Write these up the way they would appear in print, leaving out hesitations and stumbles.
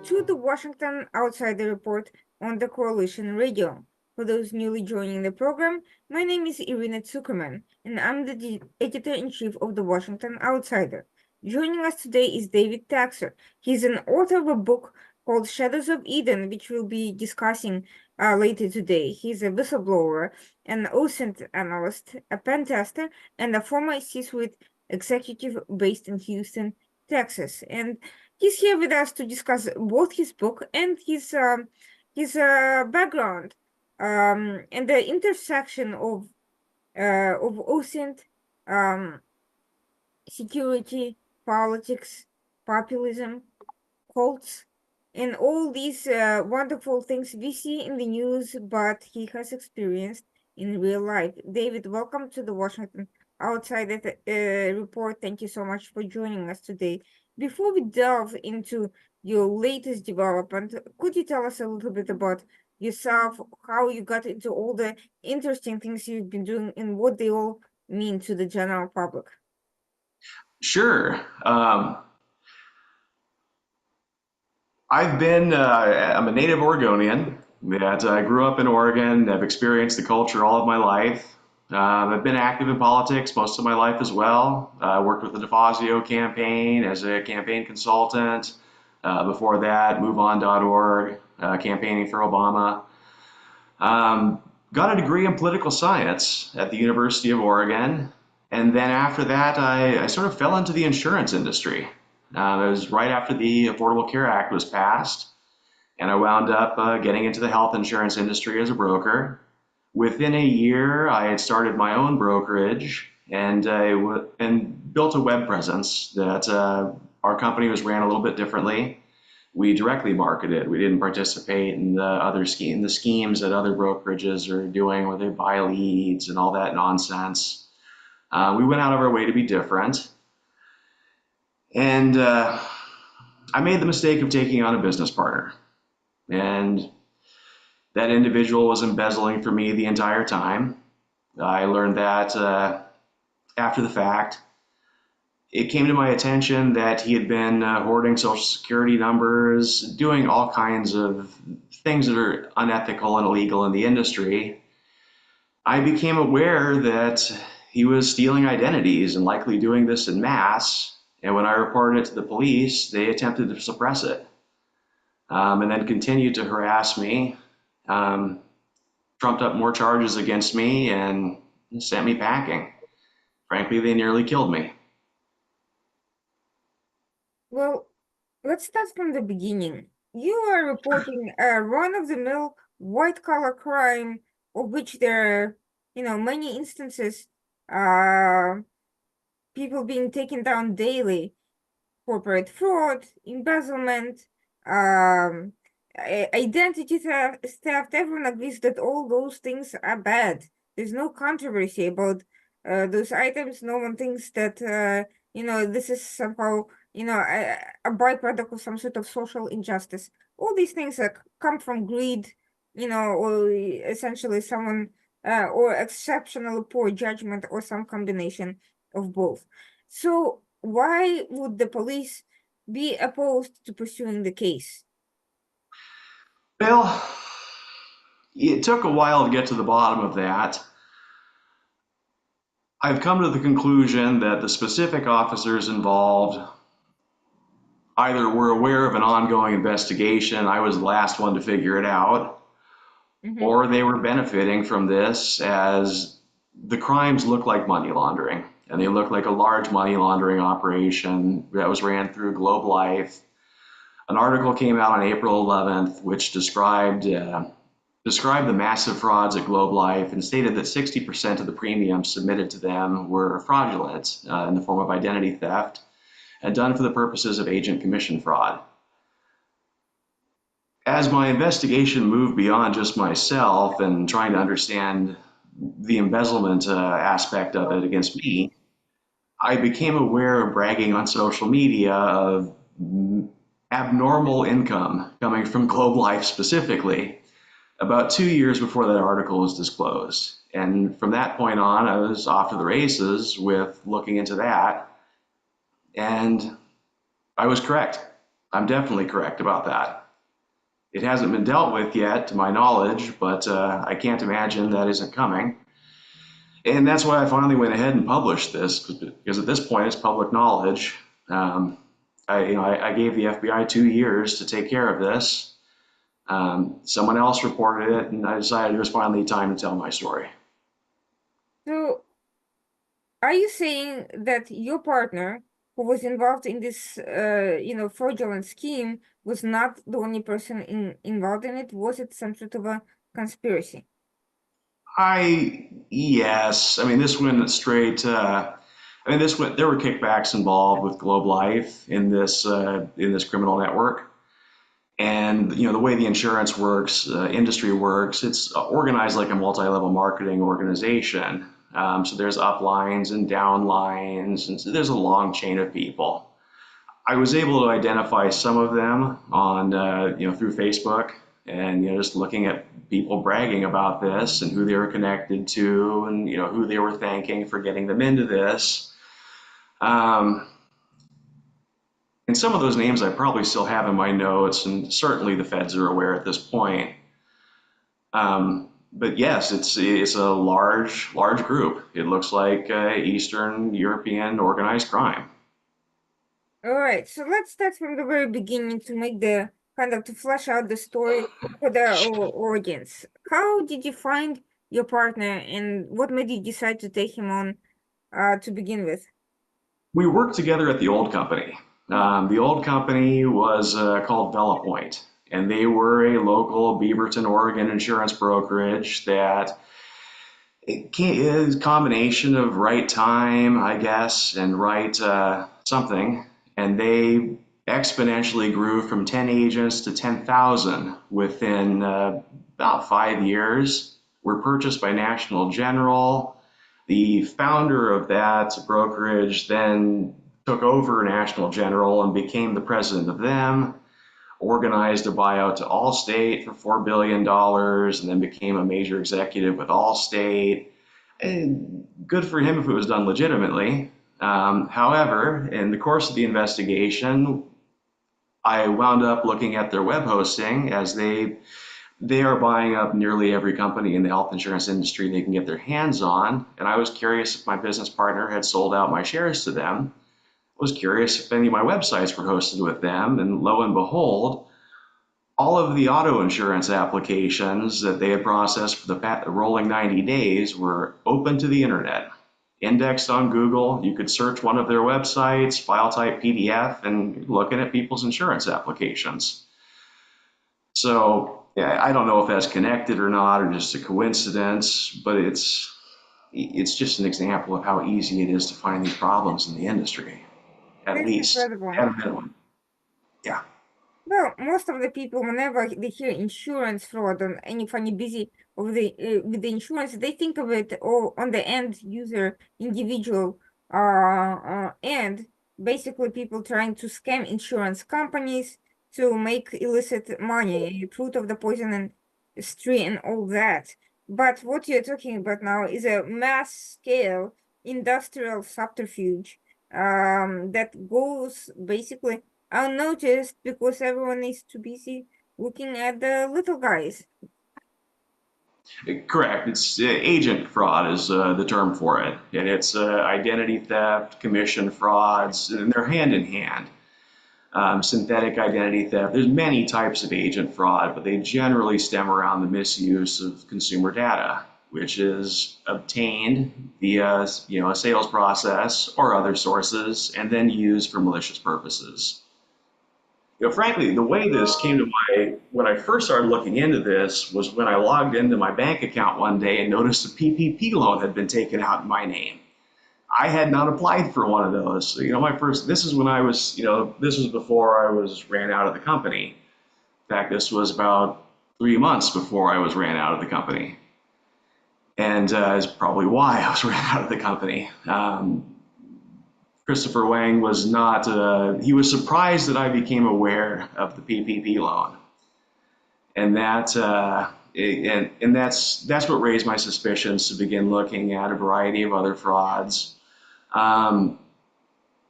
to the Washington Outsider Report on the Coalition Radio. For those newly joining the program, my name is Irina Zuckerman, and I'm the editor-in-chief of the Washington Outsider. Joining us today is David Taxer. He's an author of a book called Shadows of Eden, which we'll be discussing later today. He's a whistleblower, an OSINT analyst, a pen tester, and a former C-suite executive based in Houston, Texas. And he's here with us to discuss both his book and his background, and the intersection of OSINT, um, security, politics, populism, cults, and all these wonderful things we see in the news, but he has experienced in real life. David, welcome to the Washington Outsider Report. Thank you so much for joining us today. Before we delve into your latest development, could you tell us a little bit about yourself, how you got into all the interesting things you've been doing, and what they all mean to the general public? Sure. I'm a native Oregonian that grew up in Oregon. I've experienced the culture all of my life. I've been active in politics most of my life as well. I worked with the DeFazio campaign as a campaign consultant. Before that, MoveOn.org, campaigning for Obama. Got a degree in political science at the University of Oregon. And then after that, I sort of fell into the insurance industry. It was right after the Affordable Care Act was passed, and I wound up getting into the health insurance industry as a broker. Within a year, I had started my own brokerage and built a web presence that our company was ran a little bit differently. We directly marketed. We didn't participate in the schemes that other brokerages are doing, where they buy leads and all that nonsense. We went out of our way to be different. And I made the mistake of taking on a business partner. And that individual was embezzling for me the entire time. I learned that after the fact. It came to my attention that he had been hoarding Social Security numbers, doing all kinds of things that are unethical and illegal in the industry. I became aware that he was stealing identities and likely doing this in mass. And when I reported it to the police, they attempted to suppress it, and then continued to harass me, trumped up more charges against me, and sent me packing. Frankly, they nearly killed me. Well, let's start from the beginning. You are reporting a run-of-the-mill white-collar crime, of which there are, many instances, uh, people being taken down daily, corporate fraud, embezzlement, identity theft. Everyone agrees that all those things are bad. There's no controversy about those items. No one thinks that, this is somehow, a byproduct of some sort of social injustice. All these things come from greed, or essentially someone, or exceptionally poor judgment, or some combination of both. So why would the police be opposed to pursuing the case? Well, it took a while to get to the bottom of that. I've come to the conclusion that the specific officers involved either were aware of an ongoing investigation, I was the last one to figure it out, or they were benefiting from this, as the crimes look like money laundering, and they look like a large money laundering operation that was ran through Globe Life. An article came out on April 11th, which described the massive frauds at Globe Life and stated that 60% of the premiums submitted to them were fraudulent in the form of identity theft and done for the purposes of agent commission fraud. As my investigation moved beyond just myself and trying to understand the embezzlement aspect of it against me, I became aware of bragging on social media of abnormal income coming from Globe Life specifically, about 2 years before that article was disclosed. And from that point on, I was off to the races with looking into that. And I was correct. I'm definitely correct about that. It hasn't been dealt with yet, to my knowledge, but I can't imagine that isn't coming. And that's why I finally went ahead and published this, because at this point it's public knowledge. Um, I gave the FBI 2 years to take care of this. Someone else reported it, and I decided it was finally time to tell my story. So, are you saying that your partner, who was involved in this, fraudulent scheme, was not the only person involved in it? Was it some sort of a conspiracy? Yes. I mean, this went straight. This went. There were kickbacks involved with Globe Life in this criminal network, and the way the insurance works, industry works. It's organized like a multi-level marketing organization. So there's uplines and downlines, and so there's a long chain of people. I was able to identify some of them on, through Facebook, and just looking at people bragging about this and who they were connected to, and who they were thanking for getting them into this. Um, and some of those names I probably still have in my notes, and certainly the feds are aware at this point. But yes, it's a large group. It looks like Eastern European organized crime. All right, so let's start from the very beginning to make the kind of to flesh out the story for the audience. How did you find your partner, and what made you decide to take him on to begin with? We worked together at the old company. The old company was called VelaPoint, and they were a local Beaverton, Oregon insurance brokerage that is a combination of right time, I guess, and right something. And they exponentially grew from 10 agents to 10,000 within about 5 years. Were purchased by National General. The founder of that brokerage then took over National General and became the president of them, organized a buyout to Allstate for $4 billion, and then became a major executive with Allstate. And good for him if it was done legitimately. However, in the course of the investigation, I wound up looking at their web hosting, as they are buying up nearly every company in the health insurance industry they can get their hands on. And I was curious if my business partner had sold out my shares to them. I was curious if any of my websites were hosted with them. And lo and behold, all of the auto insurance applications that they had processed for the rolling 90 days were open to the internet, indexed on Google. You could search one of their websites, file type PDF, and looking at people's insurance applications. So yeah, I don't know if that's connected or not, or just a coincidence, but it's just an example of how easy it is to find these problems in the industry, at That's least incredible. at a minimum. Yeah. Well, most of the people, whenever they hear insurance fraud or any funny busy with the insurance, they think of it all on the end user individual end. Basically, people trying to scam insurance companies to make illicit money, fruit of the poison tree, and all that. But what you're talking about now is a mass scale industrial subterfuge that goes basically unnoticed because everyone is too busy looking at the little guys. Correct. It's agent fraud is the term for it, and it's identity theft, commission frauds, and they're hand in hand. Synthetic identity theft. There's many types of agent fraud, but they generally stem around the misuse of consumer data, which is obtained via a sales process or other sources, and then used for malicious purposes. Frankly, the way this came to when I first started looking into this was when I logged into my bank account one day and noticed a PPP loan had been taken out in my name. I had not applied for one of those. So, this is when I was, this was before I was ran out of the company. In fact, this was about 3 months before I was ran out of the company. And is probably why I was ran out of the company. Christopher Wang was not, he was surprised that I became aware of the PPP loan. And that's what raised my suspicions to begin looking at a variety of other frauds. Um,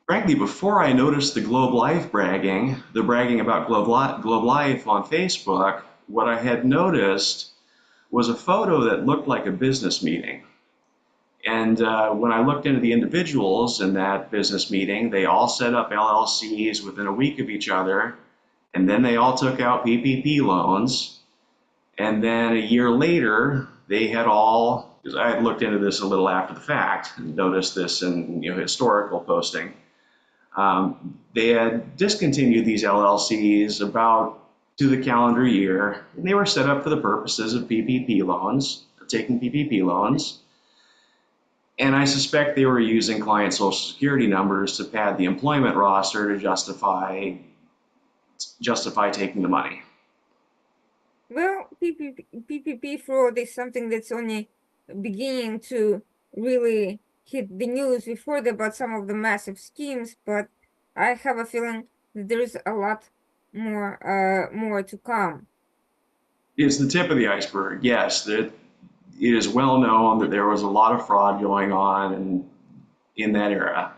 Frankly, before I noticed the Globe Life bragging, the bragging about Globe Life on Facebook, what I had noticed was a photo that looked like a business meeting. And when I looked into the individuals in that business meeting, they all set up LLCs within a week of each other, and then they all took out PPP loans. And then a year later, they had all, because I had looked into this a little after the fact, and noticed this in historical posting. They had discontinued these LLCs about to the calendar year, and they were set up for the purposes of PPP loans, taking PPP loans. And I suspect they were using client social security numbers to pad the employment roster to justify taking the money. Well, PPP fraud is something that's only beginning to really hit the news. We've heard about some of the massive schemes, but I have a feeling that there's a lot more to come. It's the tip of the iceberg. Yes, that it is well known that there was a lot of fraud going on in that era.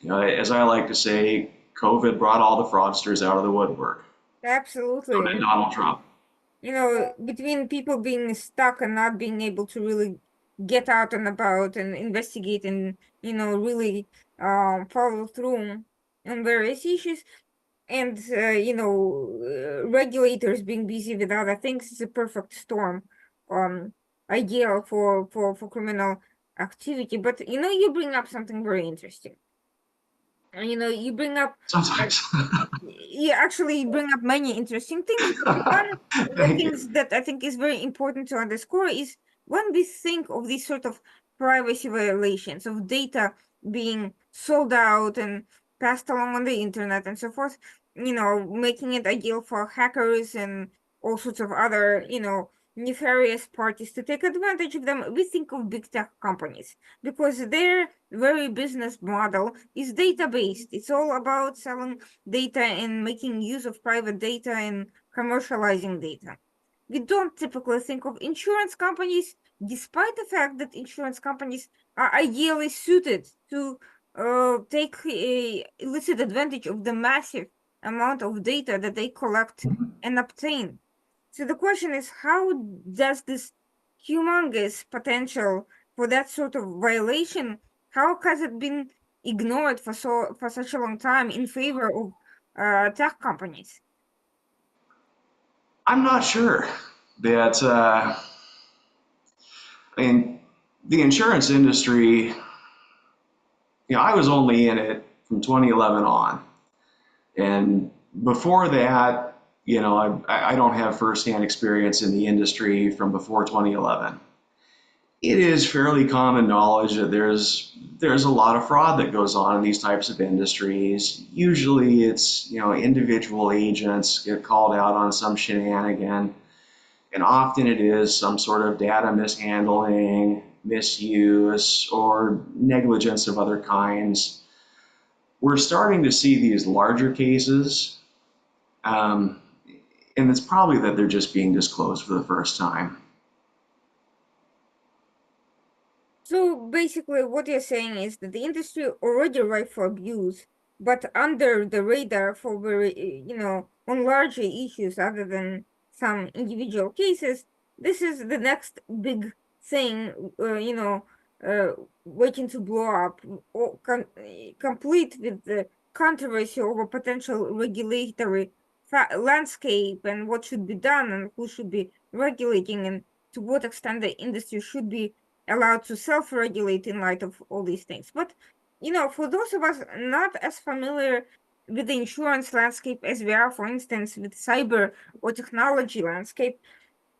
As I like to say, COVID brought all the fraudsters out of the woodwork. So Absolutely. did Donald Trump. Between people being stuck and not being able to really get out and about and investigate and, really follow through on various issues, and regulators being busy with other things, is a perfect storm, um ideal for criminal activity. But you bring up something very interesting. You bring up, uh, Sometimes. you bring up many interesting things, but one of the Thank you. things that I think is very important to underscore is when we think of these sort of privacy violations of data being sold out and passed along on the internet and so forth, making it ideal for hackers and all sorts of other, nefarious parties to take advantage of them. We think of big tech companies because their very business model is data based. It's all about selling data and making use of private data and commercializing data. We don't typically think of insurance companies, despite the fact that insurance companies are ideally suited to take illicit advantage of the massive amount of data that they collect and obtain. So the question is, how does this humongous potential for that sort of violation, how has it been ignored for such a long time in favor of tech companies? I'm not sure that, I mean, the insurance industry, I was only in it from 2011 on. And before that, I don't have firsthand experience in the industry from before 2011. It is fairly common knowledge that there's a lot of fraud that goes on in these types of industries. Usually it's, individual agents get called out on some shenanigan, and often it is some sort of data mishandling, misuse, or negligence of other kinds. We're starting to see these larger cases, um, and it's probably that they're just being disclosed for the first time. So basically, what you're saying is that the industry already ripe for abuse, but under the radar for very, on larger issues other than some individual cases, this is the next big thing, waiting to blow up, or complete with the controversy over potential regulatory landscape and what should be done and who should be regulating and to what extent the industry should be allowed to self-regulate in light of all these things. But for those of us not as familiar with the insurance landscape as we are, for instance, with cyber or technology landscape,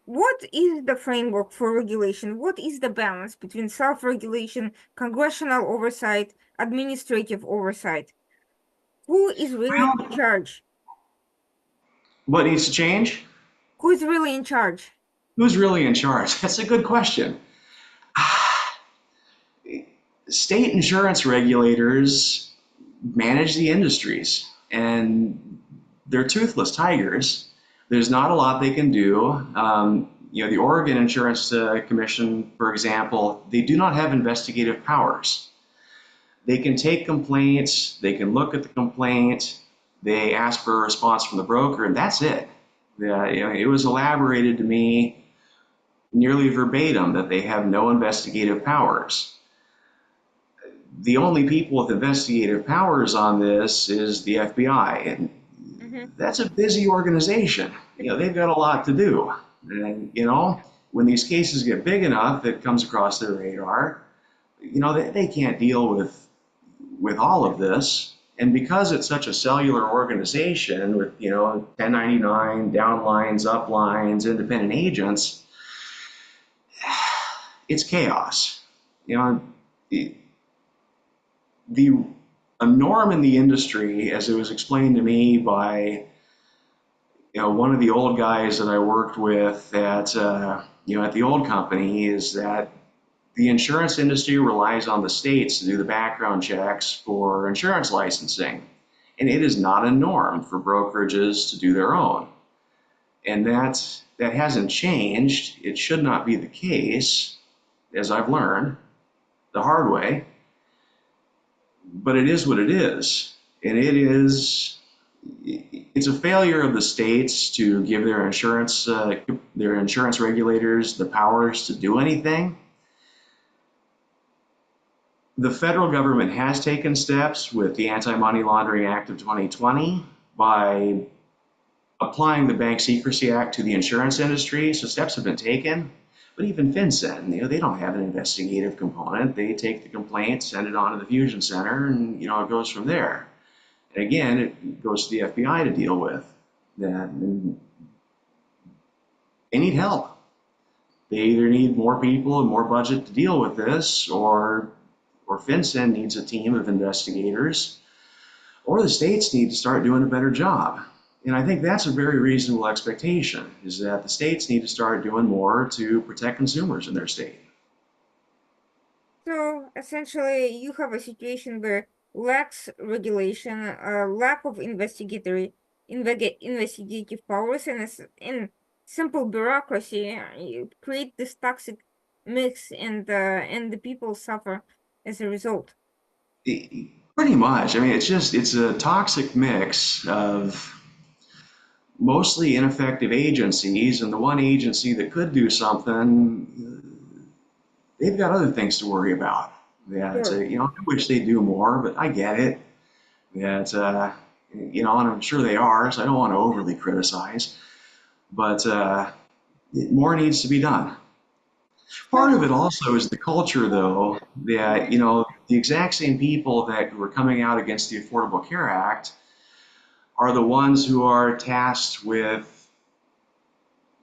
what is the framework for regulation? What is the balance between self-regulation, congressional oversight, administrative oversight? Who is really in Well, charge? what needs to change? Who is really in charge? Who's really in charge? That's a good question. State insurance regulators manage the industries, and they're toothless tigers. There's not a lot they can do. The Oregon Insurance Commission, for example, they do not have investigative powers. They can take complaints, they can look at the complaint, they ask for a response from the broker, and that's it. Yeah, it was elaborated to me nearly verbatim that they have no investigative powers. The only people with investigative powers on this is the FBI, and Mm-hmm. that's a busy organization. They've got a lot to do. And, when these cases get big enough, it comes across their radar. They can't deal with all of this. And because it's such a cellular organization with, 1099, downlines, uplines, independent agents, it's chaos. You know, the, the a norm in the industry, as it was explained to me by one of the old guys that I worked with at the old company, is that the insurance industry relies on the states to do the background checks for insurance licensing, and it is not a norm for brokerages to do their own. And that hasn't changed. It should not be the case, as I've learned the hard way. But it is what it is, and it's a failure of the states to give their insurance regulators the powers to do anything. The federal government has taken steps with the Anti-Money Laundering Act of 2020 by applying the Bank Secrecy Act to the insurance industry. So steps have been taken. But even FinCEN, they don't have an investigative component. They take the complaint, send it on to the Fusion Center, and it goes from there. And again, it goes to the FBI to deal with that. And they need help. They either need more people and more budget to deal with this, or FinCEN needs a team of investigators, or the states need to start doing a better job. And I think that's a very reasonable expectation, is that the states need to start doing more to protect consumers in their state. So essentially, you have a situation where lax regulation, lack of investigative powers, and simple bureaucracy create this toxic mix, and the people suffer as a result. Pretty much. I mean, it's a toxic mix of mostly ineffective agencies, and the one agency that could do something, they've got other things to worry about. Sure. I wish they'd do more, but I get it. That and I'm sure they are, so I don't want to overly criticize. But more needs to be done. Part of So it also is the culture, though, that the exact same people that were coming out against the Affordable Care Act are the ones who are tasked with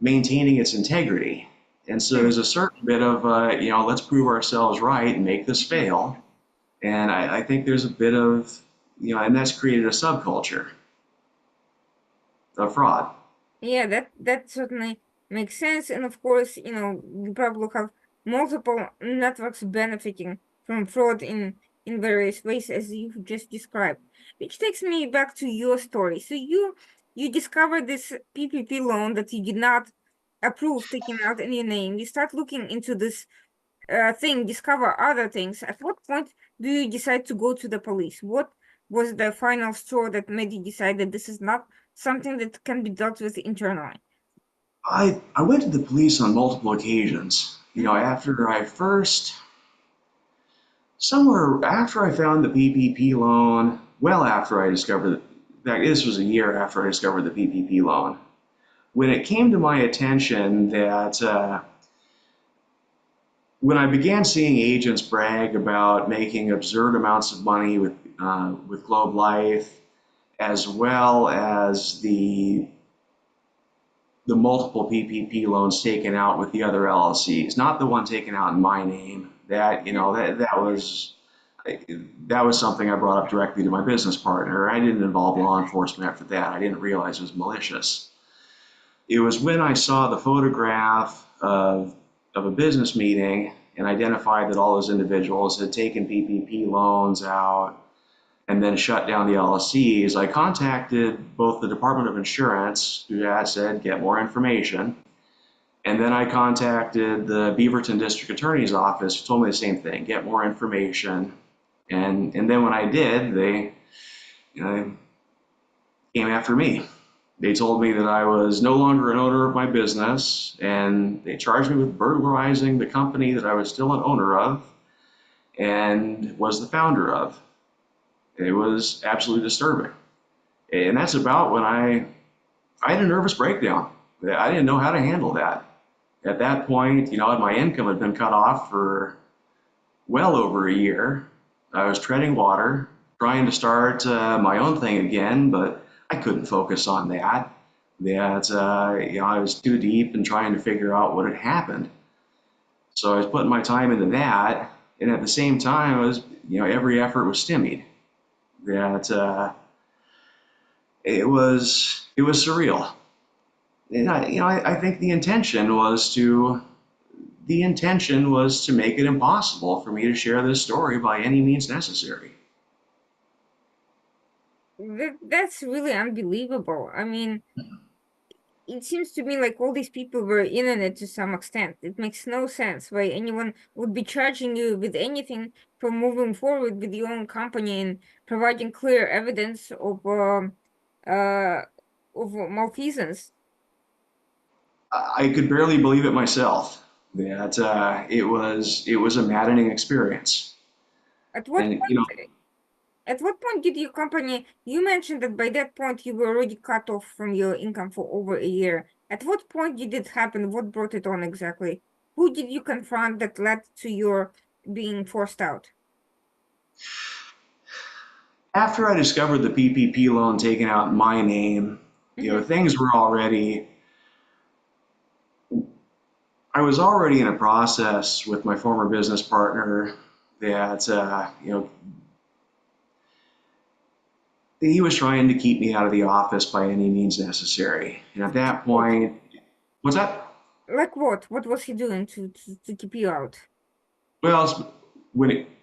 maintaining its integrity. And so hmm, there's a certain bit of, let's prove ourselves right and make this fail. And I think there's a bit of, and that's created a subculture of fraud. yeah, that certainly makes sense. And of course, you probably have multiple networks benefiting from fraud in various ways, as you've just described. Which takes me back to your story. So you discovered this PPP loan that you did not approve taking out in your name. You start looking into this thing, discover other things. At what point do you decide to go to the police? What was the final straw that made you decide that this is not something that can be dealt with internally? I went to the police on multiple occasions. Mhm. Somewhere after I found the PPP loan, well after I discovered that this was a year after I discovered the PPP loan, when it came to my attention that when I began seeing agents brag about making absurd amounts of money with Globe Life, as well as the multiple PPP loans taken out with the other LLCs, not the one taken out in my name. That was something I brought up directly to my business partner. I didn't involve law enforcement after that. I didn't realize it was malicious. It was when I saw the photograph of a business meeting and identified that all those individuals had taken PPP loans out and then shut down the LLCs. I contacted both the Department of Insurance, who had said, get more information. And then I contacted the Beaverton District Attorney's Office, who told me the same thing, get more information. And then when I did, they, you know, came after me. They told me that I was no longer an owner of my business, and they charged me with burglarizing the company that I was still an owner of and was the founder of. It was absolutely disturbing. And that's about when I had a nervous breakdown. I didn't know how to handle that. At that point, my income had been cut off for well over a year. I was treading water, trying to start my own thing again, but I couldn't focus on that. I was too deep in trying to figure out what had happened. So I was putting my time into that, and at the same time, every effort was stymied. That it was surreal. And I think the intention was to make it impossible for me to share this story by any means necessary. That's really unbelievable. I mean, it seems to me like all these people were in on it to some extent. It makes no sense why anyone would be charging you with anything for moving forward with your own company and providing clear evidence uh of malfeasance. I could barely believe it myself. That it was a maddening experience. At what And At what point did your company, you mentioned that by that point you were already cut off from your income for over a year. At what point did it happen? What brought it on exactly? Who did you confront that led to your being forced out? after I discovered the PPP loan taken out in my name, Hmm. things were already. I was already in a process with my former business partner that he was trying to keep me out of the office by any means necessary. And at that What? point, what's that? Like what? What was he doing to keep you out? Well,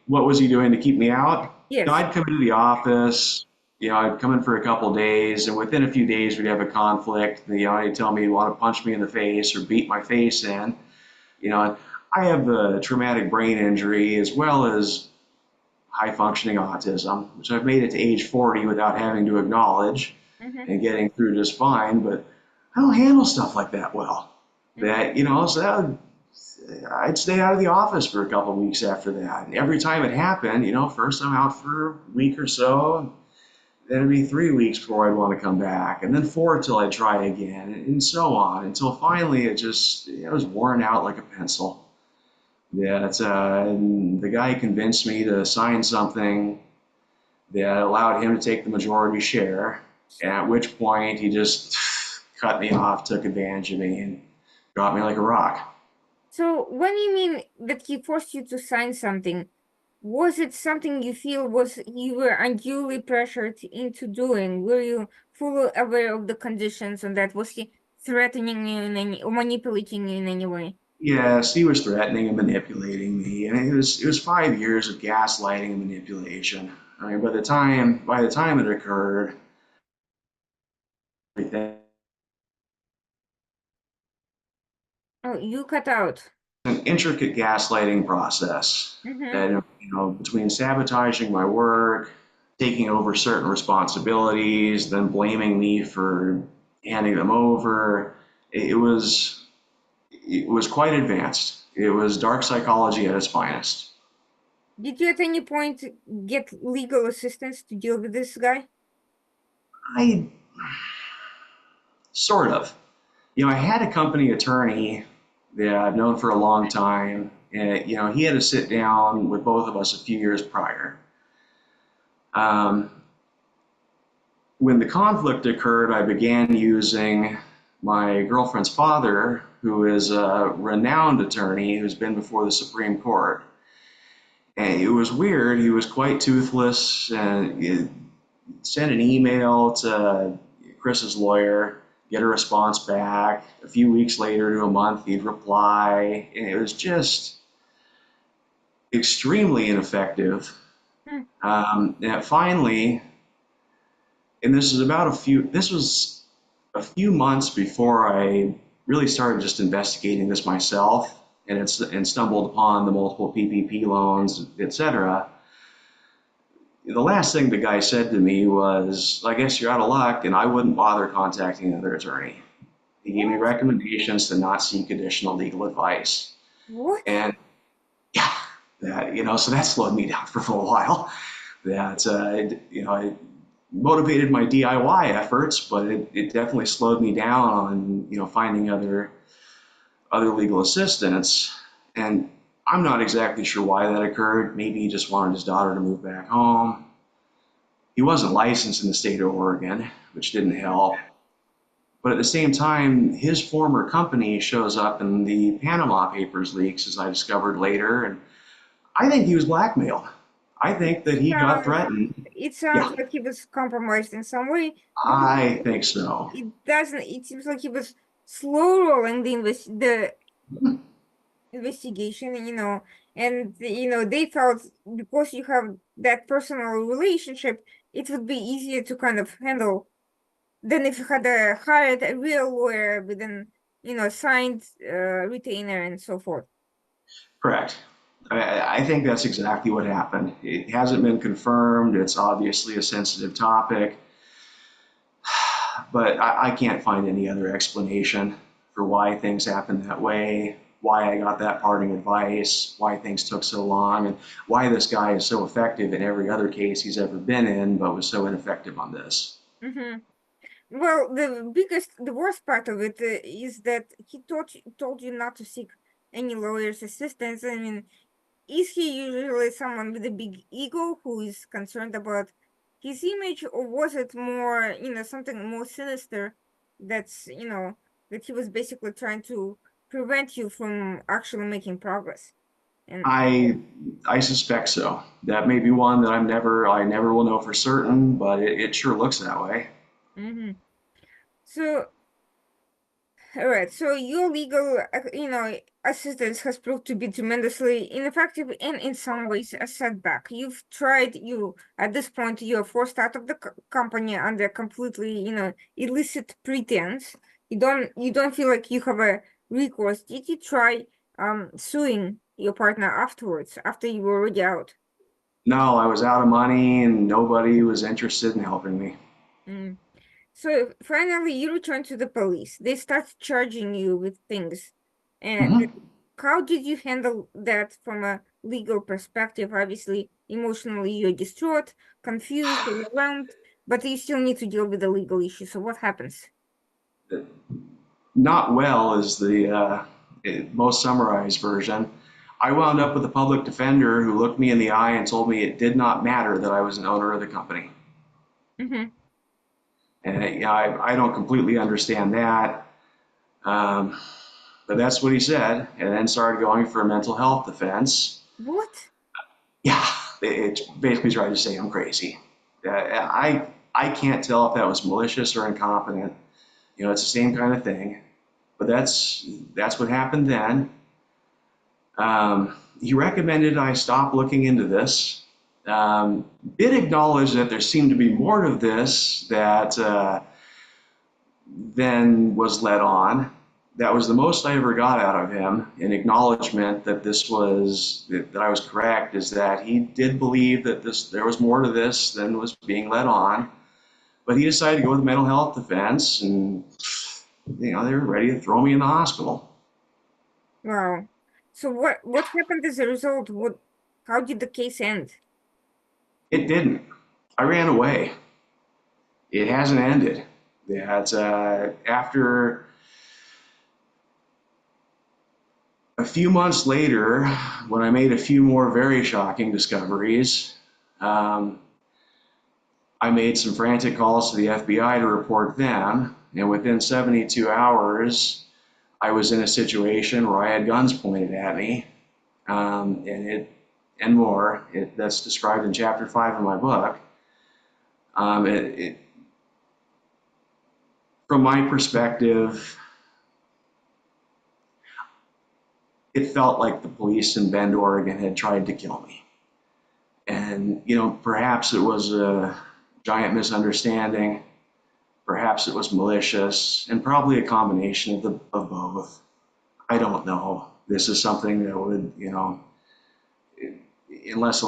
what was he doing to keep me out? Yes. I'd come into the office. I'd come in for a couple of days, and within a few days, we'd have a conflict. He'd tell me he'd want to punch me in the face or beat my face in. I have a traumatic brain injury as well as high functioning autism, which I've made it to age 40 without having to acknowledge Hmm. and getting through just fine. But I don't handle stuff like that well. Hmm. So I'd stay out of the office for a couple of weeks after that. And every time it happened, first I'm out for a week or so, then it'd be 3 weeks before I'd want to come back, and then four till I'd try again, and so on until finally it was worn out like a pencil. Yeah, and the guy convinced me to sign something that allowed him to take the majority share, at which point he just cut me off, took advantage of me, and dropped me like a rock. So when you mean that he forced you to sign something, was it something you feel was you were unduly pressured into doing? Were you fully aware of the conditions and that was he threatening you in any or manipulating you in any way? Yes, he was threatening and manipulating me, and it was 5 years of gaslighting and manipulation. I mean, by the time it occurred, everything Oh, you cut out. an intricate gaslighting process Mm-hmm. that between sabotaging my work, taking over certain responsibilities, then blaming me for handing them over. It was quite advanced. It was dark psychology at its finest. Did you at any point get legal assistance to deal with this guy? I sort of. I had a company attorney that I've known for a long time, and he had to sit down with both of us a few years prior. Um, when the conflict occurred, I began using my girlfriend's father, who is a renowned attorney who's been before the Supreme Court. And it was weird. He was quite toothless, and he sent an email to Chris's lawyer, get a response back. A few weeks later to a month, he'd reply. And it was just extremely ineffective. Hmm. And finally, and this was a few months before I really started just investigating this myself and stumbled upon the multiple PPP loans, etc. the last thing the guy said to me was, I guess you're out of luck, and I wouldn't bother contacting another attorney. He gave me What? recommendations to not seek additional legal advice. What? And yeah, so that slowed me down for a little while. It motivated my DIY efforts, but it definitely slowed me down on, finding other legal assistance. And I'm not exactly sure why that occurred. Maybe he just wanted his daughter to move back home. He wasn't licensed in the state of Oregon, which didn't help. But at the same time, his former company shows up in the Panama Papers leaks, as I discovered later. And I think he was blackmailed. I think that he got Sounds, threatened. it Yeah, sounds like he was compromised in some way, because I think so. it seems like he was slow rolling the investigation, and they felt because you have that personal relationship, it would be easier to kind of handle than if you had hired a real lawyer with an, signed retainer and so forth. Correct. I think that's exactly what happened. It hasn't been confirmed. It's obviously a sensitive topic, but I can't find any other explanation for why things happened that way, why I got that parting advice, why things took so long, and why this guy is so effective in every other case he's ever been in, but was so ineffective on this. Hmm. Well, the worst part of it is that he told you not to seek any lawyer's assistance. I mean, is he usually someone with a big ego who is concerned about his image, or was it more, something more sinister that's, that he was basically trying to prevent you from actually making progress? And I I suspect so. That may be one that I never will know for certain, but it sure looks that way. mhm. So, all right, so your legal, assistance has proved to be tremendously ineffective and in some ways a setback. At this point, you're forced out of the company under completely, illicit pretense. You don't feel like you have a recourse. Did you try suing your partner afterwards, after you were already out? No, I was out of money and nobody was interested in helping me. Mm. So finally, you return to the police. They start charging you with things. And Mhm. how did you handle that from a legal perspective? Obviously, emotionally, you're distraught, confused, overwhelmed, but you still need to deal with the legal issue. So what happens? Not well is the most summarized version. I wound up with a public defender who looked me in the eye and told me it did not matter that I was an owner of the company. Hmm. And I don't completely understand that, um, but that's what he said. And then started going for a mental health defense. What? Yeah, it basically tried to say I'm crazy. I can't tell if that was malicious or incompetent. It's the same kind of thing. But that's what happened then. He recommended I stop looking into this. Did acknowledge that there seemed to be more to this that than was let on. That was the most I ever got out of him. In acknowledgement that that I was correct, is that he did believe that there was more to this than was being let on. But he decided to go with mental health defense, and they were ready to throw me in the hospital. Wow. So what happened as a result? How did the case end? It didn't. I ran away. It hasn't ended. That after a few months later, when I made a few more very shocking discoveries, um, I made some frantic calls to the FBI to report them. And within 72 hours, I was in a situation where I had guns pointed at me, and more. That's described in chapter 5 of my book. Um, it, it, from my perspective, it felt like the police in Bend, Oregon had tried to kill me. And, perhaps it was a giant misunderstanding. Perhaps it was malicious, and probably a combination of both. I don't know. This is something that would, unless